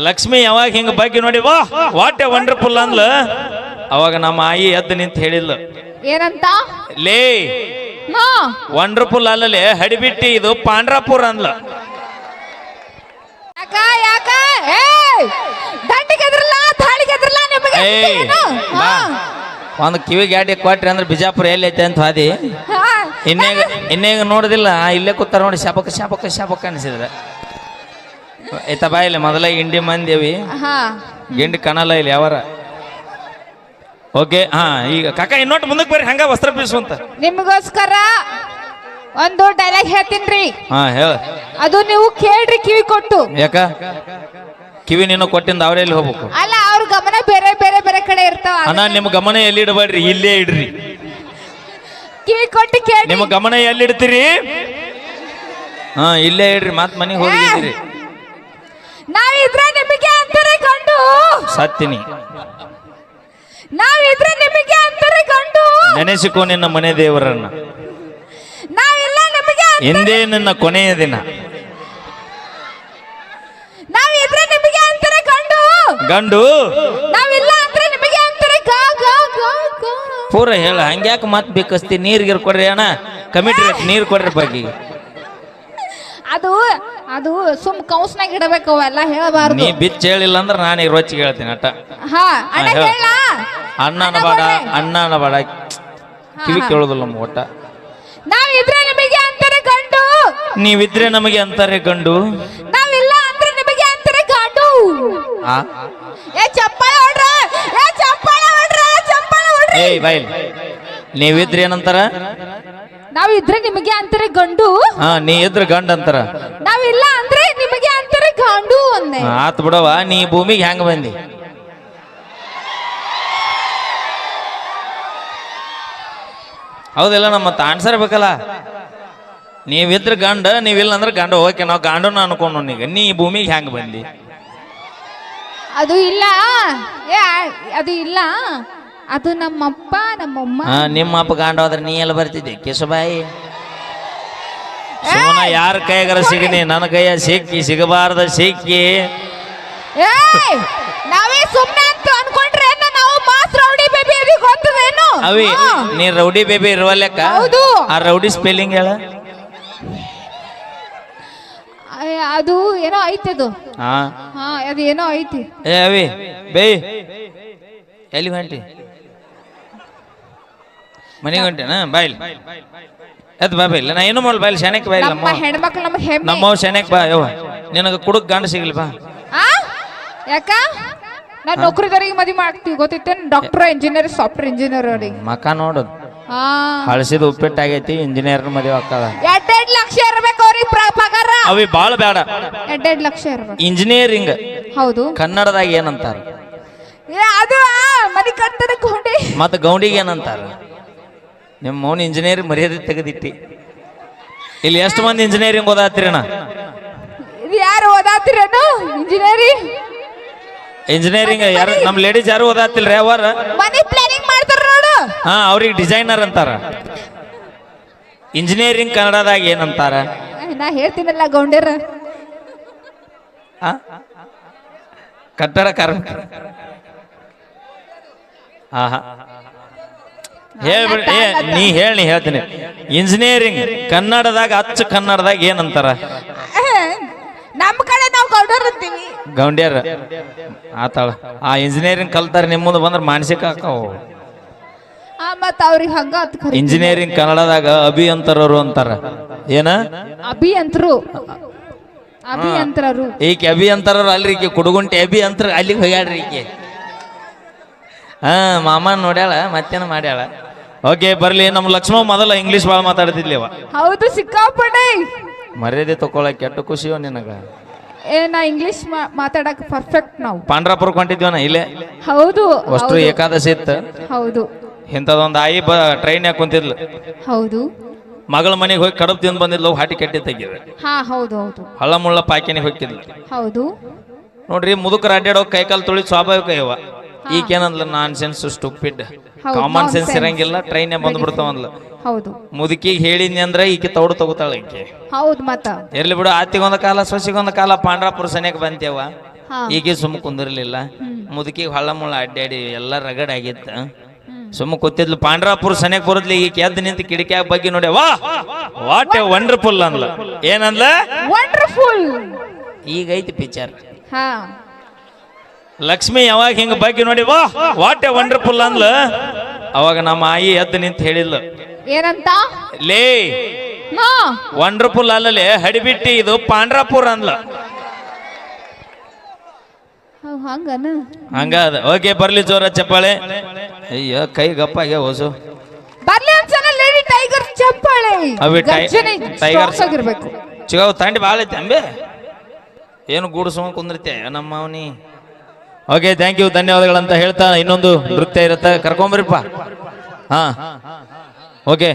ಲಕ್ಷ್ಮಿ ಯಾವಾಗ ಹಿಂಗ ಬಗ್ಗೆ ನೋಡಿ ವಾ ವಾಟ್ ಎ ವಂಡರ್ಫುಲ್ ಅಂದ್ಲ. ಅವಾಗ ನಮ್ಮ ಆಯಿ ಎದ್ದು ನಿಂತ ಹೇಳಿಲ್ಲ ಏನಂತ ಲೇ ವಂಡರ್ಫುಲ್ ಅಲ್ಲಲೇ ಹಡಿಬಿಟ್ಟಿ ಇದು ಪಾಂಡ್ರಾಪುರ ಅಂದ್ಲ. ಯಾಕ ಯಾಕ ದಂಡಿಗೆದ್ರಲ್ಲ ತಾಳಿಗೆದ್ರಲ್ಲ ನಿಮಗೆ ಒಂದು ಕಿವಿ ಗಾಡಿ ಕೊಟ್ರಿ ಅಂದ್ರೆ ಬಿಜಾಪುರ ಎಲ್ಲಿ ಐತೆ ಅಂತ ಹಾದಿ ಇನ್ನೇಗ ನೋಡುದಿಲ್ಲ ಇಲ್ಲೇ ಕೂತಾರ ನೋಡಿ ಶಾಪಕ್ಕ ಶಾಪಕ್ಕ ಶಾಪಕ್ಕ ಅನಿಸಿದ್ರ ಐತ ಬಾಯಿಲ್ಲ ಮೊದಲ ಇಂಡಿ ಮಂದಿವಿ ಗಿಂಡಿ ಕಣಲ್ಲ ಇಲ್ಲಿ ಯಾವಾರ. ಓಕೆ ಹಾ ಈಗ ಕಾಕ ಇನ್ನೊಟ್ಟು ಮುಂದಕ್ಕೆ ಬರ್ರಿ ಹಂಗ ವಸ್ತ್ರ ಬೀಸುವಂತ ನಿಮಗೋಸ್ಕರ ಒಂದು ಡೈಲಾಗ್ ಹೇಳ್ತೀನ್ರಿ. ಹಾ ಹೇಳ ಅದು ನೀವು ಕೇಳ್ರಿ ಕಿವಿ ಕೊಟ್ಟು. ಯಾಕ ಕಿವಿ ನೀನು ಕೊಟ್ಟಿಂದ ಅವ್ರ ಎಲ್ಲಿ ಹೋಗ್ಬೇಕು? ಅಲ್ಲ ಅವ್ರ ಗಮನ ಬೇರೆ ಬೇರೆ ಬೇರೆ ಕಡೆ ಇರ್ತಾವ. ಅಣ್ಣ ನಿಮ್ಮ ಗಮನ ಎಲ್ಲಿ ಇಡಬೇಡ್ರಿ, ಇಲ್ಲೇ ಇಡ್ರಿ. ಕಿವಿ ಕೊಟ್ಟು ಕೇಳಿ. ನಿಮ್ಮ ಗಮನ ಎಲ್ಲಿ ಇಡ್ತೀರಿ? ಹಾ ಇಲ್ಲೇ ಇಡ್ರಿ, ಮತ್ ಮನೆಗೆ ಹೋಗಿದ್ದೀರಿ. ನಾವಿದ್ರೆ ನಿಮಗೆ ಅಂತಾರೆ ಗಂಡು ಸತ್ತಿನಿ. ನಾವಿದ್ರೆ ನಿಮಗೆ ಅಂತಾರೆ ಗಂಡು. ನೆನೆಸಿಕೋ ನಿನ್ನ ಮನೆ ದೇವರನ್ನ. ನಾವಿಲ್ಲ ನಿಮಗೆ ಎಂದೇ ನಿನ್ನ ಕೊನೆಯ ದಿನ. ನಾವಿದ್ರೆ ನಿಮಗೆ ಅಂತಾರೆ ಗಂಡು. ಗಂಡು ನಾವಿಲ್ಲ ಅಂದ್ರೆ ನಿಮಗೆ ಅಂತಾರೆ ಗಾ ಗಾ ಗಾ ಗಾ. ಪೂರ ಹೇಳ ಹಂಗ್ಯಾಕೆ ಮಾತು ಬೇಕಸ್ತಿ. ನೀರ್ಗಿರ್ ಕೊಡ್ರಿ ಅಣ್ಣ, ಕಮಿಟಿ ನೀರು ಕೊಡ್ರಿ ಬಗ್ಗೆ. ಅದು ಅದು ಸುಮ್ ಕೌಸ್ನಾಗ ಇಡಬೇಕು, ಅವೆಲ್ಲ ಹೇಳಬಾರ್ದು. ನೀ ಬಿಚ್ಚ ಹೇಳಿಲ್ಲ ಅಂದ್ರೆ ನಾನು ಈ ರೊಚ್ಚಿಗೆ ಹೇಳ್ತೀನಿ ಅಟ್ಟ. ಹಾ ಅಣ್ಣ ಹೇಳ. ಅಣ್ಣನ ಬಾಡ ಅಣ್ಣನ ಬಾಡ ಕಿವಿ ಕೇಳೋದಿಲ್ಲ ನಮ್ಮ ಒಟ್ಟ. ನಾವಿದ್ರೆ ನಿಮಗೆ ಅಂತಾರೆ ಗಂಡು. ನೀವಿದ್ರೆ ನಮಗೆ ಅಂತಾರೆ ಗಂಡು. ನಾವಿಲ್ಲ ಅಂದ್ರೆ ನಿಮಗೆ ಅಂತಾರೆ ಗಂಡು. ಆ ಚಪ್ಪಾಳ ಹೊಡ್ರ, ಚಪ್ಪಾಳ ಹೊಡ್ರ, ಚಪ್ಪಾಳ ಹೊಡ್ರಿ. ಏಯ್ ಬೈಲ್, ನೀವಿದ್ರೆ ಏನಂತಾರ? ನಾವಿದ್ರೆ ನಿಮಗೆ ಅಂತಾರೆ ಗಂಡು. ಹಾ ನೀ ಇದ್ರ ಗಂಡ ಅಂತಾರ. ನಾವಿಲ್ಲ ಅಂದ್ರೆ ನಿಮಗೆ ಅಂತಾರೆ ಗಂಡು ಅಂದೆ. ಆತ್ ಬಿಡವ, ನೀ ಭೂಮಿಗೆ ಹೆಂಗ ಬಂದಿ? ಹೌದಿಲ್ಲ, ನಮ್ಮ ಆನ್ಸರ್ ಬೇಕಲ್ಲ. ನೀವಿದ್ರ ಗಂಡ, ನೀವಿಲ್ಲ ಅಂದ್ರೆ ಗಂಡ. ಓಕೆ, ನಾವು ಗಂಡನ ಅನ್ಕೊಂಡು ಈಗ ನೀ ಭೂಮಿಗೆ ಹೆಂಗ ಬಂದಿ? ಅದು ಇಲ್ಲ, ಅದು ಇಲ್ಲ, ಅದು ನಮ್ಮಪ್ಪ ನಮ್ಮಮ್ಮ. ನಿಮ್ಮ ಅಪ್ಪ ಗಂಡ ಹೋದ್ರೆ ನೀ ಎಲ್ಲ ಬರ್ತಿದ್ದೆ ಕೇಶಬಾಯಿ? ಸುಮ್ಮನ ಯಾರ ಕೈಗಾರ ಸಿಗನಿ, ನನ್ನ ಕೈಯ ಸಿಕ್ಕಿ ಸಿಗಬಾರ್ದ ಸಿಕ್ಕಿ. ನಾವೇ ಸುಮ್ಮನೆ ಅಂತ ಅನ್ಕೊಂಡ್ರೆ ನಾವು ಮಾಸ್ ರೌಡಿ ಬೇಬಿ ಅದು ಗೊತ್ತದೇನು? ಅವಿ ನೀ ರೌಡಿ ಬೇಬಿ ಇರುವಲ್ಲೆಕ್ಕ. ಆ ರೌಡಿ ಸ್ಪೆಲ್ಲಿಂಗ್ ಹೇಳ. ಅದು ಏನೋ ಐತಿ ಅದು. ಹಾ ಅದು ಏನೋ ಐತಿ. ಏ ಅವಿ ಬೇ ಎಲ್ಲಿ ಹೊಂಟಿ? ಮನೆಗೆ ಹೊಂಟೇನಾ? ಬಾಯ್ಲಿ ಎದ್ ಬಾ ಬೈಲ್. ನಾ ಏನು ಮಾಡಲ್ ಬಾಯ್ಲಿ, ಶನಕ್ ಬಾಯ್ಲಿ. ನಮ್ಮ ಹೆಣ್ಮಕ್ಳು ನಮ್ಗೆ ಹೆಮ್ಮೆ. ನಮ್ಮವ್ ಶನಕ್ ಬಾ ಯವ್ವ, ನಿನಗ ಕುಡುಕ್ ಗಂಡ ಸಿಗ್ಲಿ ಬಾ. ಯಾಕ ನಾನ್ ನೌಕರಿದವ್ರಿಗೆ ಮದುವೆ ಮಾಡ್ತೀವಿ ಗೊತ್ತಿತ್ತೇನು? ಡಾಕ್ಟರ್, ಇಂಜಿನಿಯರ್, ಸಾಫ್ಟ್ವೇರ್ ಇಂಜಿನಿಯರ್ ಅವ್ರಿಗೆ. ಮಕ ನೋಡೋದು ಹಳಸಿದ ಉಪ್ಪಿಟ್ಟಾಗೈತಿ, ಇಂಜಿನಿಯರ್ ಮದುವೆ ಆಗ್ತಾಳ. 2 ಲಕ್ಷ ಇರ್ಬೇಕು ಅವ್ರಿಗೆ ಪಗಾರ. ಅವಿ ಬಾಳ ಬೇಡ, 2 ಲಕ್ಷ ಇರ್ಬೇಕು. ಇಂಜಿನಿಯರಿಂಗ್ ಹೌದು. ಕನ್ನಡದಾಗ ಏನಂತಾರ? ಅದು ಮನಿ ಕಟ್ಟದ ಗೌಂಡಿ. ಮತ್ತ ಗೌಂಡಿಗೆ ಏನಂತಾರ? ನಿಮ್ಮ ಮೌನ್ ಇಂಜಿನಿಯರಿಂಗ್ ಮರ್ಯಾದೆ ತೆಗೆದಿಟ್ಟಿ. ಇಲ್ಲಿ ಎಷ್ಟು ಮಂದಿ ಇಂಜಿನಿಯರಿಂಗ್ ಓದಾತ್ರಿನ? ಇದು ಯಾರು ಓದಾತಿರೇನು ಇಂಜಿನಿಯರಿಂಗ್? ಇಂಜಿನಿಯರಿಂಗ್ ಯಾರು ನಮ್ ಲೇಡೀಸ್ ಯಾರು ಓದಾತಿಲ್ರಿ? ಅವರ ಮನಿ ಪ್ಲಾನಿಂಗ್ ಮಾಡ್ತಾರ ನೋಡು. ಹಾ, ಅವ್ರಿಗೆ ಡಿಸೈನರ್ ಅಂತಾರ. ಇಂಜಿನಿಯರಿಂಗ್ ಕನ್ನಡದಾಗ ಏನಂತಾರ? ನಾ ಹೇಳ್ತೀನಲ್ಲ ಗೌಂಡ್ಯರ. ಕಟ್ಟಡ ಕಾರ್ಮಿಕ. ಆಹಾ ಹೇಳ್ಬಿಡಿ, ನೀ ಹೇಳಿ ಹೇಳ್ತೀನಿ. ಇಂಜಿನಿಯರಿಂಗ್ ಕನ್ನಡದಾಗ ಅಚ್ಚ ಕನ್ನಡದಾಗ ಏನಂತಾರ? ನಮ್ಮ ಕಡೆ ನಾವು ಗೌಂಡ್ಯರ್ ಅಂತೀವಿ. ಗೌಂಡ್ಯರ ಆತಾಳ. ಆ ಇಂಜಿನಿಯರಿಂಗ್ ಕಲ್ತಾರ ನಿಮ್ಮ ಮುಂದೆ ಬಂದ್ರೆ ಮಾನಸಿಕ ಹಾಕವು. ಮತ್ತ ಅವ್ರಿಗೆ ಹಂಗ ಇಂಜಿನಿಯರಿಂಗ್ ಕನ್ನಡದಾಗ ಅಭಿ ಅಂತರವ್ರು ಅಂತಾರ. ಏನ? ಅಭಿಯಂತರು. ಅಭಿಯಂತರರು. ಈಕೆ ಅಭಿ ಅಂತರವ್ರು ಅಲ್ರಿ, ಈಕೆ ಕುಡುಗುಂಟಿ ಅಭಿ ಅಂತ ಅಲ್ಲಿಗೆ ಹೋಗ್ಯಾಡ್ರಿ ಈಕೆ. ಮಾಮ ನೋಡ್ಯಾಳ, ಮತ್ತೇನ ಮಾಡ್ಯಾಳ. ಓಕೆ ಬರ್ಲಿ. ನಮ್ಮ ಲಕ್ಷ್ಮ ಮೊದಲ ಇಂಗ್ಲಿಷ್ ಭಾಳ ಮಾತಾಡ್ತಿದ್ಲಿವ. ಹೌದು, ಸಿಕ್ಕಾಪಟ್ಟೆ. ಮರ್ಯಾದೆ ತಗೊಳಕ್ ಕೆಟ್ಟ ಖುಷಿಯೋ ನಿನಗ? ನಾ ಇಂಗ್ಲಿಷ್ ಮಾತಾಡಕ್ ಪರ್ಫೆಕ್ಟ್. ನಾವು ಪಾಂಡ್ರಾಪುರಕ್ಕೆ ಹೊಂಟಿದ್ವನ ಇಲ್ಲೇ. ಹೌದು. ಅಷ್ಟು ಏಕಾದಶಿ ಇತ್ತು. ಹೌದು. ಇಂಥದೊಂದು ಆಯಿ ಟ್ರೈನ್ ಯಾಕೆ ಕುಂತಿದ್ಲು. ಹೌದು. ಮಗಳ ಮನೆಗೆ ಹೋಗಿ ಕಡುಬು ತಿಂದು ಬಂದಿದ್ಲು, ಹಾಟಿ ಕೆಟ್ಟಿ ತೆಗಿದ್ರು. ಹಾ ಹೌದು ಹೌದು. ಹಳ್ಳ ಮುಳ್ಳ ಪಾಕಿನಿಗೆ ಹೋಗಿದ್ಲು. ಹೌದು. ನೋಡ್ರಿ, ಮುದುಕರ ಅಡ್ಡಾಡೋ ಕೈಕಾಲು ತೊಳಿ ಸ್ವಾಭಾವಿಕ ಇವ. ಈಗೇನಂದ್ಲ ನಾನ್ ಸೆನ್ಸ್ ಸ್ಟುಪಿಡ್, ಕಾಮನ್ ಸೆನ್ಸ್ ಇರಂಗಿಲ್ಲ, ಟ್ರೈನ್ ಬಂದ್ಬಿಡ್ತಾವಂದ್ಲ. ಹೌದು. ಮುದುಕಿಗೆ ಹೇಳಿದ್ನಿ ಅಂದ್ರೆ ಈಕೆ ತೌಡು ತಗೋತಾಳ ಈಕೆ. ಹೌದು. ಮತ್ತ ಇರ್ಲಿ ಬಿಡು, ಆತಿಗೊಂದ ಕಾಲ ಸೊಸಿಗೊಂದ ಕಾಲ ಪಾಂಡ್ರಾಪುರ ಸನಿಯಕ್ಕೆ ಬಂತೇವ. ಈಕೆ ಸುಮ್ಮ ಕುಂದಿರ್ಲಿಲ್ಲ ಮುದುಕಿಗೆ ಹಳ್ಳ ಮುಳ್ಳ ಅಡ್ಡಾಡಿ ಎಲ್ಲ ರಗಡ್ ಆಗಿತ್ತ ಸುಮ್ಮ ಕೂತಿದ್ಲು ಪಾಂಡ್ರಾಪುರ ಸನಿಯಕ್ ಬರೋದ್ಲಿ ಈಗ ಎದ್ದು ನಿಂತು ಕಿಡಿಕ್ಯಾಗ ಬಗ್ಗೆ ನೋಡಿ ವಾ ವಾಟ್ ಎ ವಂಡರ್ಫುಲ್ ಅಂದ್ಲ ಏನಂದ್ಲ ವಂಡರ್ಫುಲ್ ಈಗ ಐತಿ ಪಿಕ್ಚರ್ ಹಾ ಲಕ್ಷ್ಮಿ ಯಾವಾಗ ಹಿಂಗ ಬಗ್ಗೆ ನೋಡಿ ವಾ ವಾಟ್ ಎ ವಂಡರ್ಫುಲ್ ಅಂದ್ಲ ಅವಾಗ ನಮ್ಮ ಆಯಿ ಎದ್ದು ನಿಂತು ಹೇಳಿದ್ಲು ಏನಂತ ಲೇ ಹಾ ವಂಡರ್ಫುಲ್ ಅಲ್ಲಲೇ ಹಡಿಬಿಟ್ಟಿ ಇದು ಪಾಂಡ್ರಾಪುರ ಅಂದ್ಲ ಹಂಗನ ಹಂಗ ಅದ ಓಕೆ ಬರ್ಲಿ ಜೋರ ಚಪ್ಪಾಳೆ ಅಯ್ಯ ಕೈ ಗಪ್ಪ ಆಗ್ಯಾವ ಹೊಸು ಬರ್ಲಿ ಒಂದ್ಸಲ ಲೇಡಿ ಟೈಗರ್ ಚಪ್ಪಾಳೆ ಅವಿ ಟೈಗರ್ ಆಗಿರ್ಬೇಕು ಚಿಗಾವ್ ತಂಡಿ ಭಾಳ ಐತಿ ಅಂಬೆ ಏನು ಗೂಡಿಸುವ ಕುಂದಿರ್ತೆ ನಮ್ಮ ಅವನಿ ಓಕೆ ಥ್ಯಾಂಕ್ ಯು ಧನ್ಯವಾದಗಳಂತ ಹೇಳ್ತಾ ಇನ್ನೊಂದು ನೃತ್ಯ ಇರುತ್ತೆ ಕರ್ಕೊಂಬರಿಪ್ಪ ಹಾ ಓಕೆ